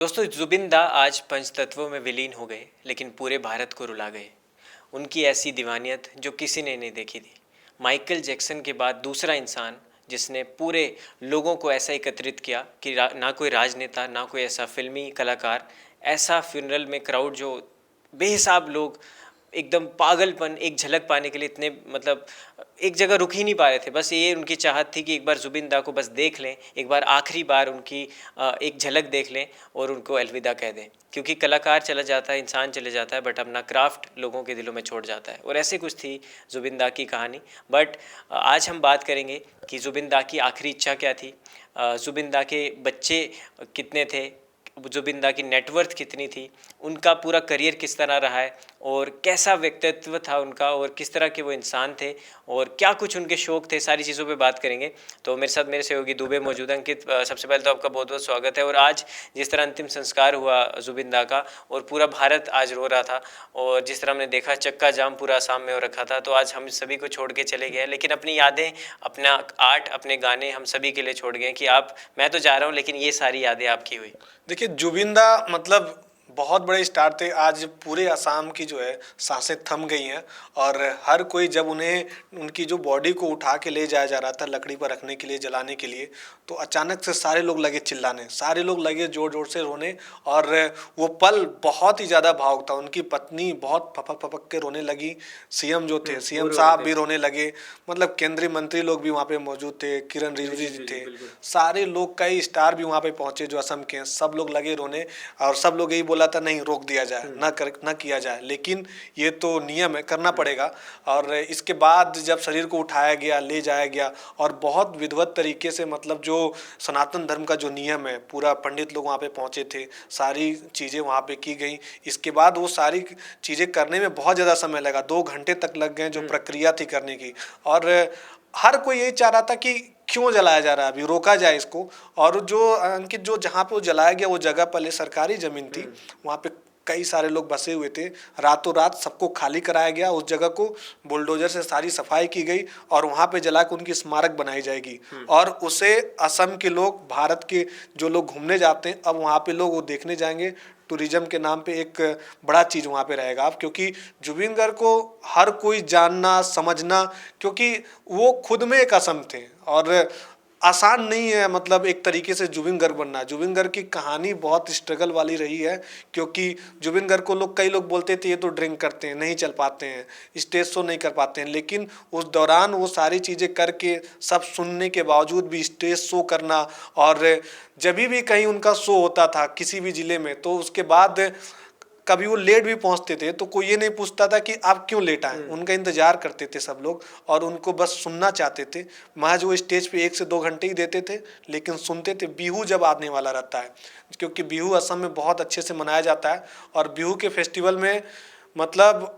दोस्तों जुबिन दा आज पंचतत्वों में विलीन हो गए लेकिन पूरे भारत को रुला गए। उनकी ऐसी दीवानियत जो किसी ने नहीं देखी थी। माइकल जैक्सन के बाद दूसरा इंसान जिसने पूरे लोगों को ऐसा एकत्रित किया कि ना कोई राजनेता ना कोई ऐसा फिल्मी कलाकार, ऐसा फ्यूनरल में क्राउड जो बेहिसाब लोग एकदम पागलपन एक झलक पाने के लिए इतने मतलब एक जगह रुक ही नहीं पा रहे थे। बस ये उनकी चाहत थी कि एक बार जुबिन दा को बस देख लें, एक बार आखिरी बार उनकी एक झलक देख लें और उनको अलविदा कह दें। क्योंकि कलाकार चला जाता है, इंसान चले जाता है, बट अपना क्राफ्ट लोगों के दिलों में छोड़ जाता है। और ऐसे कुछ थी जुबिन दा की कहानी। बट आज हम बात करेंगे कि जुबिन दा की आखिरी इच्छा क्या थी, जुबिन दा के बच्चे कितने थे, जुबिन दा की नेटवर्थ कितनी थी, उनका पूरा करियर किस तरह रहा है और कैसा व्यक्तित्व था उनका और किस तरह के वो इंसान थे और क्या कुछ उनके शौक थे, सारी चीज़ों पे बात करेंगे। तो मेरे साथ मेरे सहयोगी दुबे मौजूद हैं। अंकित, सबसे पहले तो आपका बहुत बहुत स्वागत है। और आज जिस तरह अंतिम संस्कार हुआ जुबिन दा का और पूरा भारत आज रो रहा था और जिस तरह हमने देखा चक्का जाम पूरा आसाम में हो रखा था, तो आज हम सभी को छोड़ के चले गए, लेकिन अपनी यादें, अपना आर्ट, अपने गाने हम सभी के लिए छोड़ गए कि आप, मैं तो जा रहा हूँ लेकिन ये सारी यादें आपकी हुई। देखिए, जुबिन दा मतलब बहुत बड़े स्टार थे। आज पूरे असम की जो है सांसें थम गई हैं और हर कोई जब उन्हें उनकी जो बॉडी को उठा के ले जाया जा रहा था लकड़ी पर रखने के लिए, जलाने के लिए, तो अचानक से सारे लोग लगे चिल्लाने, सारे लोग लगे जोर जोर से रोने। और वो पल बहुत ही ज़्यादा भावुक था। उनकी पत्नी बहुत फपक फपक के रोने लगी। सीएम जो थे, सीएम साहब भी रोने लगे। मतलब केंद्रीय मंत्री लोग भी वहाँ पे मौजूद थे, किरण रिजिजू जी थे, सारे लोग, कई स्टार भी वहाँ पे पहुंचे जो असम के हैं, सब लोग लगे रोने। और सब लोग यही बोला था, नहीं रोक दिया जाए, ना किया जाए, लेकिन ये तो नियम है, करना पड़ेगा। और इसके बाद जब शरीर को उठाया गया, ले जाया गया और बहुत विधिवत तरीके से, मतलब जो सनातन धर्म का जो नियम है, पूरा पंडित लोग वहाँ पे पहुँचे थे, सारी चीज़ें वहाँ पे की गई। इसके बाद वो सारी चीज़ें करने में बहुत ज़्यादा समय लगा, 2 घंटे तक लग गए जो प्रक्रिया थी करने की। और हर कोई यही चाह रहा था कि क्यों जलाया जा रहा है, अभी रोका जाए इसको। और जो अंकित, जो जहाँ पे वो जलाया गया वो जगह पहले सरकारी ज़मीन थी, वहाँ पे कई सारे लोग बसे हुए थे। रातों रात सबको खाली कराया गया, उस जगह को बुलडोजर से सारी सफाई की गई और वहाँ पे जला के उनकी स्मारक बनाई जाएगी। और उसे असम के लोग, भारत के जो लोग घूमने जाते हैं, अब वहाँ पे लोग वो देखने जाएंगे। टूरिज्म के नाम पे एक बड़ा चीज़ वहाँ पे रहेगा अब, क्योंकि जुबिन गार्ग को हर कोई जानना समझना, क्योंकि वो खुद में एक असम थे और आसान नहीं है, मतलब एक तरीके से जुबिन गार्ग बनना। जुबिन गार्ग की कहानी बहुत स्ट्रगल वाली रही है, क्योंकि जुबिन गार्ग को कई लोग बोलते थे ये तो ड्रिंक करते हैं, नहीं चल पाते हैं, स्टेज शो नहीं कर पाते हैं, लेकिन उस दौरान वो सारी चीज़ें करके, सब सुनने के बावजूद भी स्टेज शो करना। और जब भी कहीं उनका शो होता था किसी भी ज़िले में, तो उसके बाद कभी वो लेट भी पहुंचते थे तो कोई ये नहीं पूछता था कि आप क्यों लेट आए, उनका इंतजार करते थे सब लोग और उनको बस सुनना चाहते थे। महज वो स्टेज पे 1 से 2 घंटे ही देते थे, लेकिन सुनते थे। बिहू जब आने वाला रहता है, क्योंकि बिहू असम में बहुत अच्छे से मनाया जाता है, और बिहू के फेस्टिवल में मतलब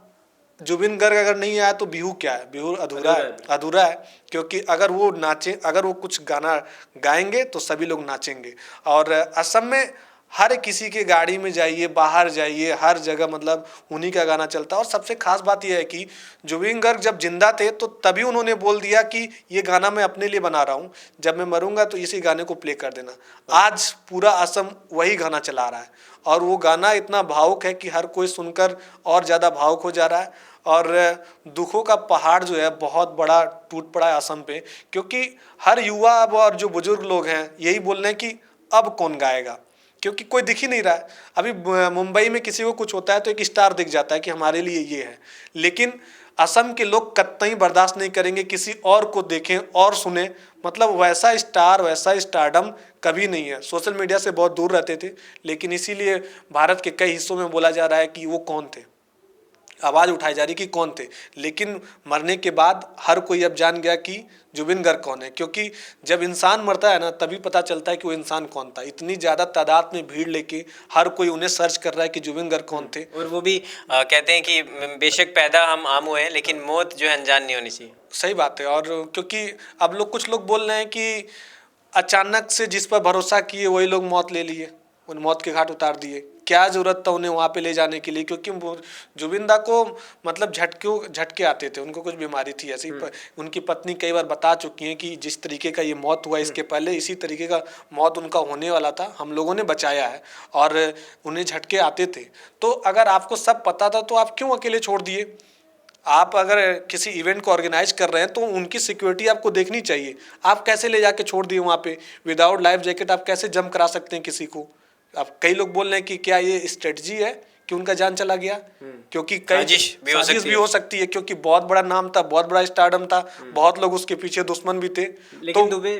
जुबिन गार्ग अगर नहीं आया तो बिहू क्या है, बिहू अधूरा है, अधूरा है। क्योंकि अगर वो नाचे, अगर वो कुछ गाना गाएंगे तो सभी लोग नाचेंगे। और असम में हर किसी के गाड़ी में जाइए, बाहर जाइए, हर जगह मतलब उन्हीं का गाना चलता है। और सबसे खास बात यह है कि जुबिन गार्ग जब जिंदा थे तो तभी उन्होंने बोल दिया कि ये गाना मैं अपने लिए बना रहा हूँ, जब मैं मरूंगा तो इसी गाने को प्ले कर देना। आज पूरा असम वही गाना चला रहा है और वो गाना इतना भावुक है कि हर कोई सुनकर और ज़्यादा भावुक हो जा रहा है। और दुखों का पहाड़ जो है बहुत बड़ा टूट पड़ा है असम पे, क्योंकि हर युवा अब और जो बुजुर्ग लोग हैं यही बोल रहे हैं कि अब कौन गाएगा, क्योंकि कोई दिख ही नहीं रहा है। अभी मुंबई में किसी को कुछ होता है तो एक स्टार दिख जाता है कि हमारे लिए ये है, लेकिन असम के लोग कतई बर्दाश्त नहीं करेंगे किसी और को देखें और सुने। मतलब वैसा स्टार, वैसा स्टारडम कभी नहीं है। सोशल मीडिया से बहुत दूर रहते थे, लेकिन इसीलिए भारत के कई हिस्सों में बोला जा रहा है कि वो कौन थे, आवाज़ उठाई जा रही कि कौन थे। लेकिन मरने के बाद हर कोई अब जान गया कि जुबिन गार्ग कौन है, क्योंकि जब इंसान मरता है ना तभी पता चलता है कि वो इंसान कौन था। इतनी ज़्यादा तादाद में भीड़ लेके हर कोई उन्हें सर्च कर रहा है कि जुबिन गार्ग कौन थे। और वो भी कहते हैं कि बेशक पैदा हम आम हुए हैं लेकिन मौत जो है अनजान नहीं होनी चाहिए। सही बात है। और क्योंकि अब लोग, कुछ लोग बोल रहे हैं कि अचानक से जिस पर भरोसा किए वही लोग मौत ले लिए, उन्हें मौत के घाट उतार दिए। क्या जरूरत था उन्हें वहाँ पे ले जाने के लिए, क्योंकि जुबिंदा को मतलब झटके आते थे, उनको कुछ बीमारी थी ऐसी। उनकी पत्नी कई बार बता चुकी हैं कि जिस तरीके का ये मौत हुआ इसके पहले इसी तरीके का मौत उनका होने वाला था, हम लोगों ने बचाया है, और उन्हें झटके आते थे। तो अगर आपको सब पता था तो आप क्यों अकेले छोड़ दिए? आप अगर किसी इवेंट को ऑर्गेनाइज कर रहे हैं तो उनकी सिक्योरिटी आपको देखनी चाहिए। आप कैसे ले जाके छोड़ दिए वहाँ पे विदाउट लाइफ जैकेट? आप कैसे जंप करा सकते हैं किसी को? अब कई लोग बोल रहे हैं कि क्या ये स्ट्रेटजी है कि उनका जान चला गया, क्योंकि कई साजिश भी हो सकती है, क्योंकि बहुत बड़ा नाम था, बहुत बड़ा स्टारडम था, बहुत लोग उसके पीछे दुश्मन भी थे। लेकिन दुबे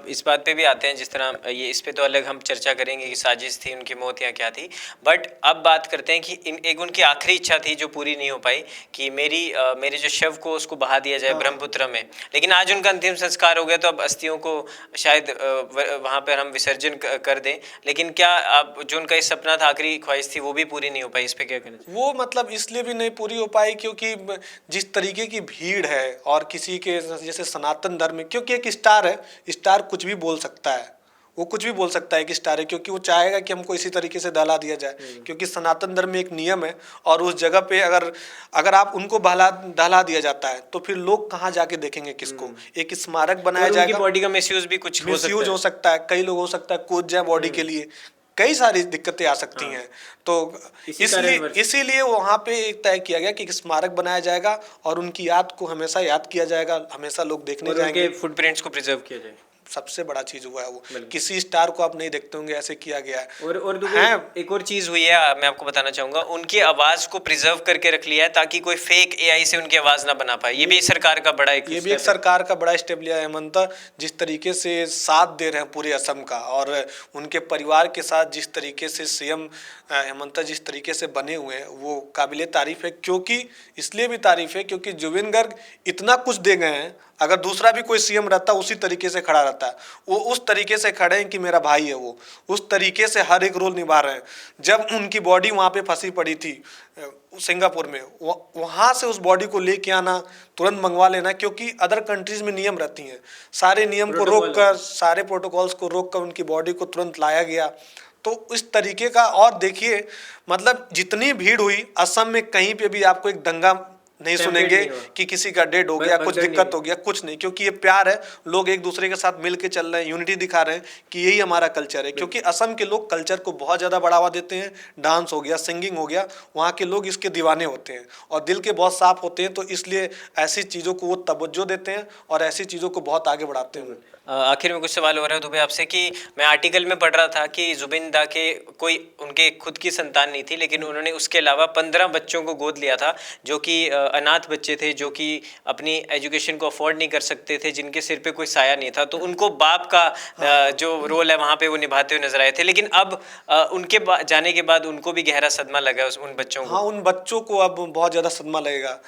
इस बात पे भी आते हैं, जिस तरह ये इस पे तो अलग हम चर्चा करेंगे कि साजिश थी, उनकी मौत या क्या थी, बट अब बात करते हैं कि एक उनकी आखिरी इच्छा थी जो पूरी नहीं हो पाई कि मेरे जो शव को उसको बहा दिया जाए ब्रह्मपुत्र में। लेकिन आज उनका अंतिम संस्कार हो गया, तो अब अस्थियों को शायद वहाँ पर हम विसर्जन कर दें। लेकिन क्या अब जो उनका इस सपना था, आखिरी ख्वाहिश थी, वो भी पूरी नहीं हो पाई? इस पे क्या कहना चाहिए? वो मतलब इसलिए भी नहीं पूरी हो पाई क्योंकि जिस तरीके की भीड़ है, और किसी के जैसे सनातन धर्म में, क्योंकि एक स्टार है, स्टार कुछ भी बोल सकता है, वो कुछ भी बोल सकता है कि स्टार है, क्योंकि वो चाहेगा कि हमको इसी तरीके से दहला दिया जाए, क्योंकि सनातन धर्म में एक नियम है, और उस जगह पे अगर आप उनको दहला दिया जाता है तो फिर लोग कहाँ जाके देखेंगे किसको? एक स्मारक बनाया जाएगा, बॉडी का मिसयूज भी कुछ मिसयूज हो सकता है, कई लोग हो सकता है कूद जाए बॉडी के लिए, कई सारी दिक्कतें आ सकती हैं। तो इसीलिए वहाँ पे एक तय किया गया कि एक स्मारक बनाया जाएगा और उनकी याद को हमेशा याद किया जाएगा, हमेशा लोग देखने जाएंगे, फुटप्रिंट्स को प्रिजर्व किया जाए। सबसे बड़ा चीज हुआ है वो, किसी स्टार को आप नहीं देखते होंगे ऐसे किया गया है। और एक और चीज हुई है, मैं आपको बताना चाहूंगा, उनकी आवाज को प्रिजर्व करके रख लिया है ताकि कोई फेक एआई से उनकी आवाज ना बना पाए। ये भी सरकार का बड़ा ये भी एक सरकार का बड़ा स्टेप लिया है हेमंत, जिस तरीके से साथ दे रहे हैं पूरे असम का, और उनके परिवार के साथ जिस तरीके से सीएम हेमंत जिस तरीके से बने हुए हैं, वो काबिले तारीफ है। क्योंकि इसलिए भी तारीफ है क्योंकि जुबिन गर्ग इतना कुछ दे गए हैं, अगर दूसरा भी कोई सीएम रहता उसी तरीके से खड़ा रहता, वो उस तरीके से खड़े हैं कि मेरा भाई है, वो उस तरीके से हर एक रोल निभा रहे हैं। जब उनकी बॉडी वहाँ पे फंसी पड़ी थी सिंगापुर में, वहाँ से उस बॉडी को लेके आना, तुरंत मंगवा लेना, क्योंकि अदर कंट्रीज में नियम रहती हैं, सारे नियम को रोक कर, सारे प्रोटोकॉल्स को रोक कर उनकी बॉडी को तुरंत लाया गया। तो इस तरीके का, और देखिए मतलब जितनी भीड़ हुई, असम में कहीं पे भी आपको एक दंगा नहीं सुनेंगे कि किसी का डेड हो गया, कुछ दिक्कत हो गया, कुछ नहीं, क्योंकि ये प्यार है, लोग एक दूसरे के साथ मिल के चल रहे हैं, यूनिटी दिखा रहे हैं कि यही हमारा कल्चर है। क्योंकि असम के लोग कल्चर को बहुत ज़्यादा बढ़ावा देते हैं, डांस हो गया, सिंगिंग हो गया, वहाँ के लोग इसके दीवाने होते हैं और दिल के बहुत साफ होते हैं, तो इसलिए ऐसी चीज़ों को वो तवज्जो देते हैं और ऐसी चीज़ों को बहुत आगे बढ़ाते हैं। आखिर में कुछ सवाल हो रहा है दुबे आपसे कि मैं आर्टिकल में पढ़ रहा था कि जुबिन के कोई उनके खुद की संतान नहीं थी, लेकिन उन्होंने उसके अलावा 15 बच्चों को गोद लिया था, जो कि अनाथ बच्चे थे, जो कि अपनी एजुकेशन को अफोर्ड नहीं कर सकते थे, जिनके सिर पे कोई साया नहीं था। तो उनको बाप का जो रोल है वहाँ पे वो निभाते हुए नजर आए थे। लेकिन अब उनके जाने के बाद उनको भी गहरा सदमा लगा उन बच्चों को। हाँ, उन बच्चों को अब बहुत ज़्यादा सदमा लगेगा।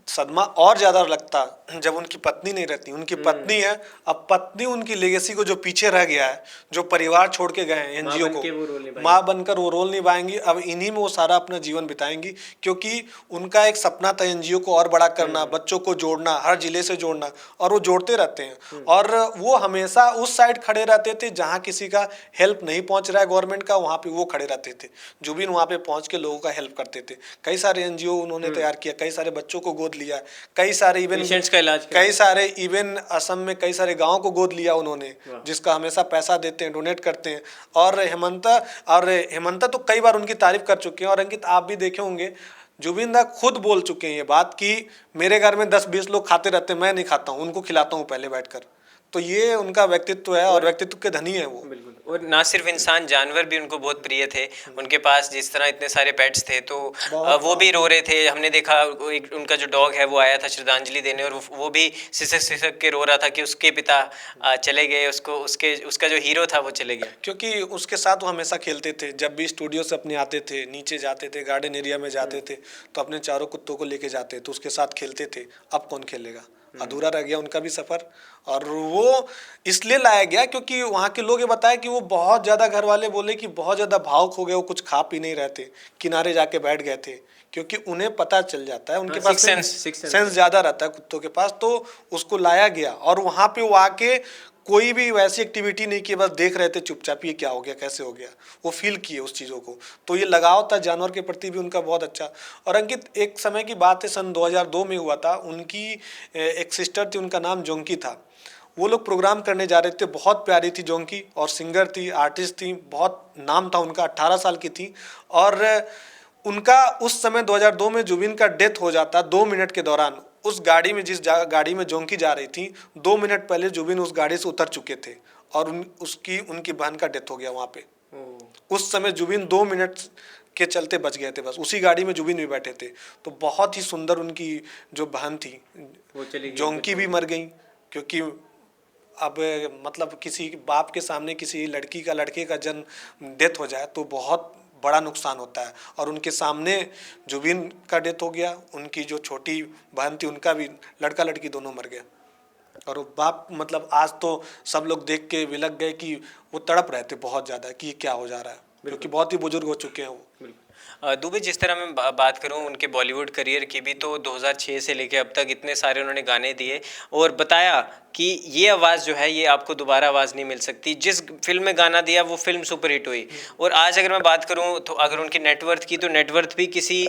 सदमा और ज़्यादा लगता जब उनकी पत्नी नहीं रहती। उनकी पत्नी है, अब पत्नी उनकी लेगेसी को जो पीछे रह गया है, जो परिवार छोड़ के गए हैं एनजीओ को, माँ बनकर वो रोल निभाएंगी। अब इन्हीं में वो सारा अपना जीवन बिताएंगी, क्योंकि उनका एक सपना था एनजीओ को और बड़ा करना, बच्चों को जोड़ना, हर जिले से जोड़ना, और वो जोड़ते रहते हैं। और वो हमेशा उस साइड खड़े रहते थे जहाँ किसी का हेल्प नहीं पहुँच रहा है गवर्नमेंट का, वहाँ पे वो खड़े रहते थे। जुबिन वहाँ पे पहुँच के लोगों का हेल्प करते थे। कई सारे एनजीओ उन्होंने तैयार किया, कई सारे बच्चों को गोद लिया, कई सारे इवन असम में कई सारे गांवों को गोद लिया उन्होंने, जिसका हमेशा पैसा देते हैं, डोनेट करते हैं। और हेमंता तो कई बार उनकी तारीफ कर चुके हैं। और अंकित, आप भी देखे होंगे, जुबिन दा खुद बोल चुके हैं ये बात कि मेरे घर में 10-20 लोग खाते रहते हैं, मैं नहीं खाता हूँ, उनको खिलाता हूँ पहले बैठकर। तो ये उनका व्यक्तित्व है और व्यक्तित्व के धनी है वो। बिल्कुल। और ना सिर्फ इंसान, जानवर भी उनको बहुत प्रिय थे। उनके पास जिस तरह इतने सारे पेट्स थे, तो वो भी रो रहे थे। हमने देखा एक उनका जो डॉग है वो आया था श्रद्धांजलि देने, और वो भी सिसक के रो रहा था कि उसके पिता चले गए, उसका जो हीरो था वो चले गया। क्योंकि उसके साथ वो हमेशा खेलते थे। जब भी स्टूडियो से अपने आते थे, नीचे जाते थे, गार्डन एरिया में जाते थे, तो अपने चारों कुत्तों को लेके जाते, तो उसके साथ खेलते थे। अब कौन खेलेगा? अधूरा रह गया उनका भी सफ़र। और वो इसलिए लाया गया क्योंकि वहाँ के लोग ये बताया कि वो बहुत ज़्यादा, घर वाले बोले कि बहुत ज़्यादा भावुक हो गए, वो कुछ खा पी नहीं रहे थे, किनारे जाके बैठ गए थे, क्योंकि उन्हें पता चल जाता है, उनके पास सेंस ज़्यादा रहता है कुत्तों के पास। तो उसको लाया गया और वहाँ पे वो आके कोई भी वैसी एक्टिविटी नहीं की, बस देख रहे थे चुपचाप ये क्या हो गया कैसे हो गया, वो फील किए उस चीज़ों को। तो ये लगाव था जानवर के प्रति भी उनका बहुत अच्छा। और अंकित, एक समय की बात है, सन 2002 में हुआ था, उनकी एक सिस्टर थी, उनका नाम जोंकी था। वो लोग प्रोग्राम करने जा रहे थे, बहुत प्यारी थी जोंकी, और सिंगर थी, आर्टिस्ट थी, बहुत नाम था उनका, 18 साल की थी। और उनका उस समय 2002 में जुबिन का डेथ हो जाता 2 मिनट के दौरान। उस गाड़ी में, जिस गाड़ी में जोंकी जा रही थी, 2 मिनट पहले जुबिन उस गाड़ी से उतर चुके थे, और उनकी बहन का डेथ हो गया वहाँ पे। उस समय जुबिन 2 मिनट के चलते बच गए थे, बस उसी गाड़ी में जुबिन भी बैठे थे। तो बहुत ही सुंदर उनकी जो बहन थी वो चली गई, जोंकी भी मर गई, क्योंकि अब मतलब किसी बाप के सामने किसी लड़की का, लड़के का जन्म डेथ हो जाए तो बहुत बड़ा नुकसान होता है। और उनके सामने जुबिन का डेथ हो गया, उनकी जो छोटी बहन थी उनका भी, लड़का लड़की दोनों मर गया। और वो बाप, मतलब आज तो सब लोग देख के विलक गए कि वो तड़प रहे थे बहुत ज़्यादा कि ये क्या हो जा रहा है, क्योंकि बहुत ही बुजुर्ग हो चुके हैं वो। दुबे, जिस तरह मैं बात करूं उनके बॉलीवुड करियर की भी, तो 2006 से लेके अब तक इतने सारे उन्होंने गाने दिए और बताया कि ये आवाज़ जो है ये आपको दोबारा आवाज़ नहीं मिल सकती। जिस फिल्म में गाना दिया वो फिल्म सुपरहिट हुई। और आज अगर मैं बात करूं तो अगर उनकी नेटवर्थ की, तो नेटवर्थ भी किसी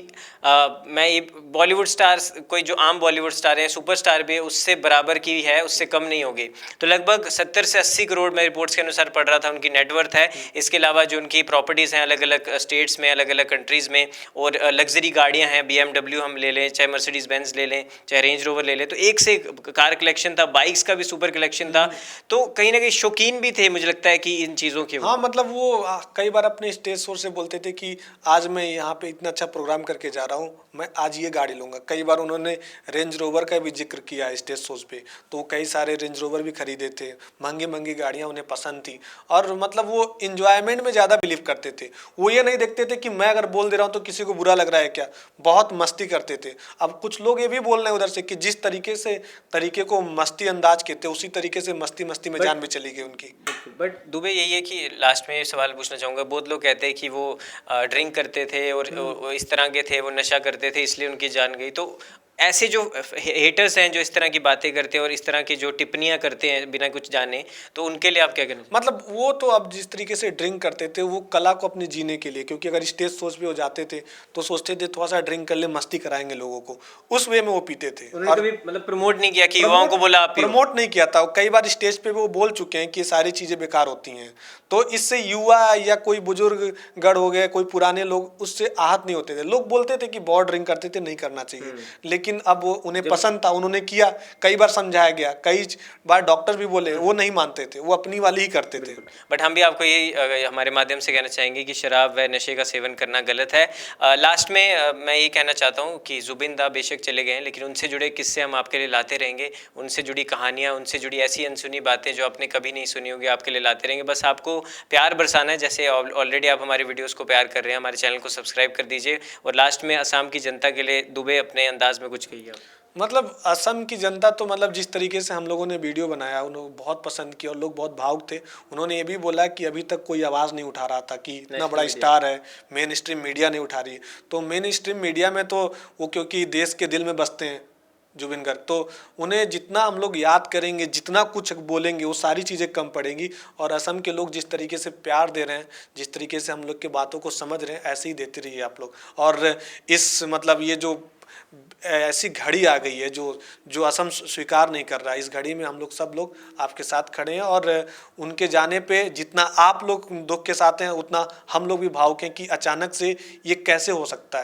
मैं ये बॉलीवुड स्टार्स, कोई जो आम बॉलीवुड स्टार हैं, सुपरस्टार भी है, उससे बराबर की है, उससे कम नहीं होगी। तो लगभग 70 से 80 करोड़ में रिपोर्ट्स के अनुसार पढ़ रहा था उनकी नेटवर्थ है। इसके अलावा जो उनकी प्रॉपर्टीज़ हैं अलग अलग स्टेट्स में, अलग अलग कंट्रीज़ में, और लग्जरी गाड़ियां हैं, BMW हम ले लें, चाहे मर्सिडीज बेंज ले लें, चाहे रेंज रोवर ले लें, तो एक से एक कार कलेक्शन था, बाइक्स का भी सुपर कलेक्शन था। तो कहीं ना कहीं शौकीन भी थे, मुझे लगता है कि इन चीज़ों के। हाँ, मतलब वो कई बार अपने स्टेज शो से बोलते थे कि आज मैं यहाँ पे इतना अच्छा प्रोग्राम करके जा रहा हूँ, मैं आज ये गाड़ी लूँगा। कई बार उन्होंने रेंज रोवर का भी जिक्र किया है स्टेज शोज पे, तो कई सारे रेंज रोवर भी खरीदे थे, महंगी महंगी गाड़ियाँ उन्हें पसंद थी। और मतलब वो इंजॉयमेंट में ज़्यादा बिलीव करते थे। वो ये नहीं देखते थे कि मैं अगर बोल दे रहा हूँ तो किसी को बुरा लग रहा है क्या, बहुत मस्ती करते थे। अब कुछ लोग ये भी बोल रहे हैं उधर से कि जिस तरीके को मस्ती अंदाज कहते, उसी तरीके से मस्ती मस्ती में जान भी चली गई उनकी। बट दुबे, यही है कि लास्ट में ये सवाल पूछना चाहूँगा, बहुत लोग कहते हैं कि वो ड्रिंक करते थे और इस तरह के थे, वो नशा करते थे, इसलिए उनकी जान गई। तो ऐसे जो हेटर्स हैं जो इस तरह की बातें करते हैं और इस तरह की जो टिप्पणियां करते हैं बिना कुछ जाने, तो उनके लिए आप क्या कहना चाहेंगे? मतलब वो तो अब जिस तरीके से ड्रिंक करते थे वो कला को अपने जीने के लिए, क्योंकि अगर स्टेज शोज पे वो जाते थे तो सोचते थे थोड़ा सा ड्रिंक कर ले, मस्ती कराएंगे लोगों को, उस वे में वो पीते थे। उन्होंने कभी मतलब प्रमोट नहीं किया कि युवाओं को बोला आप पियो? प्रमोट नहीं किया था। कई बार स्टेज पे वो बोल चुके हैं कि ये सारी चीज़ें बेकार होती हैं, तो इससे युवा या कोई बुजुर्ग गढ़ हो गए, कोई पुराने लोग, उससे आहत नहीं होते थे। लोग बोलते थे कि बहुत ड्रिंक करते थे, नहीं करना चाहिए, लेकिन अब वो उन्हें पसंद था, उन्होंने किया। कई बार समझाया गया, कई बार डॉक्टर भी बोले, वो नहीं मानते थे, वो अपनी वाली ही करते थे। बट हम भी आपको यही हमारे माध्यम से कहना चाहेंगे कि शराब व नशे का सेवन करना गलत है। लास्ट में मैं ये कहना चाहता हूँ कि जुबिन दा बेशक चले गए हैं, लेकिन उनसे जुड़े किस्से हम आपके लिए लाते रहेंगे, उनसे जुड़ी कहानियाँ, उनसे जुड़ी ऐसी अनसुनी बातें जो आपने कभी नहीं सुनी होगी, आपके लिए लाते रहेंगे। बस आपको प्यार बरसाना है, जैसे ऑलरेडी आप हमारे वीडियोज़ को प्यार कर रहे हैं। हमारे चैनल को सब्सक्राइब कर दीजिए। और लास्ट में असम की जनता के लिए दुबे अपने अंदाज में कुछ कहिए। मतलब असम की जनता तो, मतलब जिस तरीके से हम लोगों ने वीडियो बनाया, उन्होंने बहुत पसंद किया और लोग बहुत भावुक थे। उन्होंने ये भी बोला कि अभी तक कोई आवाज़ नहीं उठा रहा था कि इतना बड़ा स्टार है, मेन स्ट्रीम मीडिया नहीं उठा रही है। तो मेन स्ट्रीम मीडिया में तो वो, क्योंकि देश के दिल में बसते हैं जुबिन गर्ग, तो उन्हें जितना हम लोग याद करेंगे, जितना कुछ बोलेंगे, वो सारी चीज़ें कम पड़ेंगी। और असम के लोग जिस तरीके से प्यार दे रहे हैं, जिस तरीके से हम लोग के बातों को समझ रहे हैं, ऐसे ही देते रहिए आप लोग। और इस मतलब ये जो ऐसी घड़ी आ गई है जो असम स्वीकार नहीं कर रहा है, इस घड़ी में हम लोग सब लोग आपके साथ खड़े हैं। और उनके जाने पे जितना आप लोग दुख के साथ हैं, उतना हम लोग भी भावुक हैं कि अचानक से ये कैसे हो सकता है।